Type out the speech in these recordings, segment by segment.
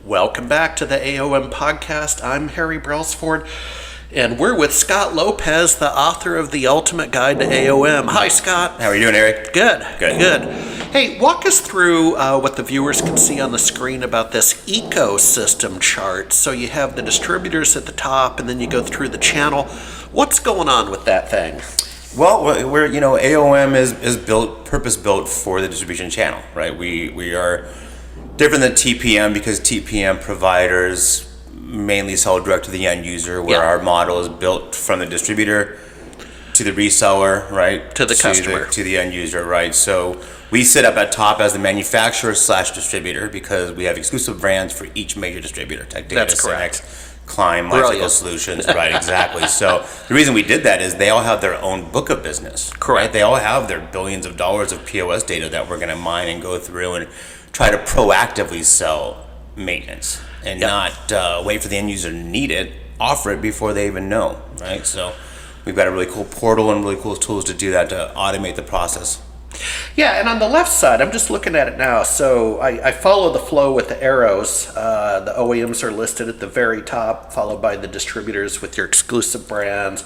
Welcome back to the AOM podcast. I'm Harry Brailsford, and we're with Scott Lopez, the author of The Ultimate Guide to AOM. Hi, Scott. How are you doing, Eric? Good. Hey, walk us through what the viewers can see on the screen about this ecosystem chart. So you have the distributors at the top, and then you go through the channel. What's going on with that thing? Well, AOM is built, purpose-built for the distribution channel, right? We are different than TPM because TPM providers mainly sell direct to the end user, where our model is built from the distributor to the reseller, right? To the customer. To the end user, right? So we sit up at top as the manufacturer / distributor because we have exclusive brands for each major distributor. Tech Data, That's correct. Cinex, Climb, Lifecycle Solutions, right, exactly. So the reason we did that is they all have their own book of business. Correct. Right? They all have their billions of dollars of POS data that we're going to mine and go through and try to proactively sell maintenance and not wait for the end user to need it, offer it before they even know, right? So we've got a really cool portal and really cool tools to do that, to automate the process. Yeah, and on the left side, I'm just looking at it now. So I follow the flow with the arrows. The OEMs are listed at the very top, followed by the distributors with your exclusive brands,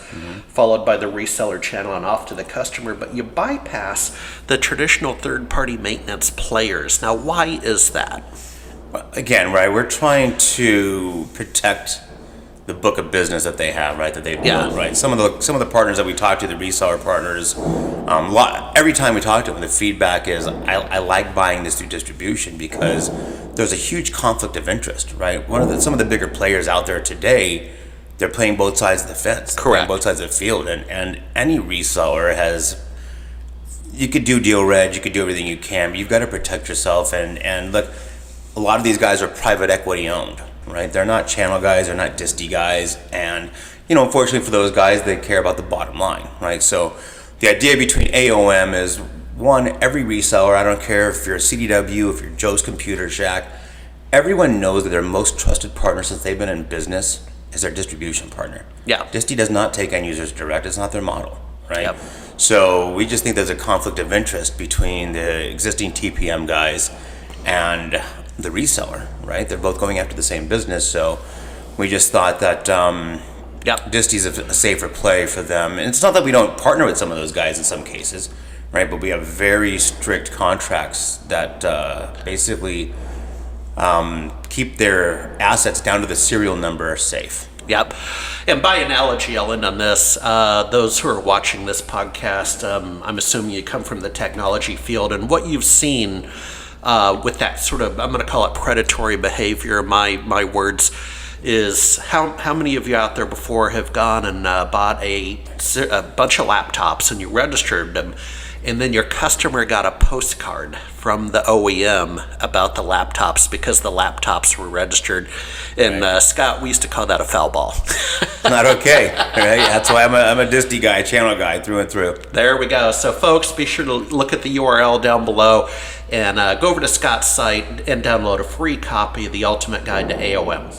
followed by the reseller channel and off to the customer. But you bypass the traditional third-party maintenance players. Now, why is that? Again, right, we're trying to protect the book of business that they have, right, that they've built, right? Some of the partners that we talk to, the reseller partners, every time we talk to them, the feedback is, I like buying this through distribution because there's a huge conflict of interest, right? Some of the bigger players out there today, they're playing both sides of the fence, correct? Both sides of the field, and any reseller has. You could do deal reg, you could do everything you can, but you've got to protect yourself. And look, a lot of these guys are private equity owned. Right, they're not channel guys, they're not disty guys, and unfortunately for those guys, they care about the bottom line, right? So the idea between AOM is, one, every reseller, I don't care if you're a CDW, if you're Joe's Computer Shack, everyone knows that their most trusted partner since they've been in business is their distribution partner. Yeah. Disty does not take end users direct, it's not their model, right? Yep. So we just think there's a conflict of interest between the existing TPM guys and the reseller, right? They're both going after the same business, so we just thought that Disty's a safer play for them. And it's not that we don't partner with some of those guys in some cases, right? But we have very strict contracts that basically keep their assets down to the serial number safe. Yep. And by analogy, I'll end on this. Those who are watching this podcast, I'm assuming you come from the technology field, and what you've seen with that sort of, I'm going to call it predatory behavior, my words, is how many of you out there before have gone and bought a bunch of laptops and you registered them, and then your customer got a postcard from the OEM about the laptops because the laptops were registered. And Scott, we used to call that a foul ball. Not okay, right? That's why I'm a disty guy, channel guy through and through. There we go. So folks, be sure to look at the URL down below and go over to Scott's site and download a free copy of The Ultimate Guide to AOM.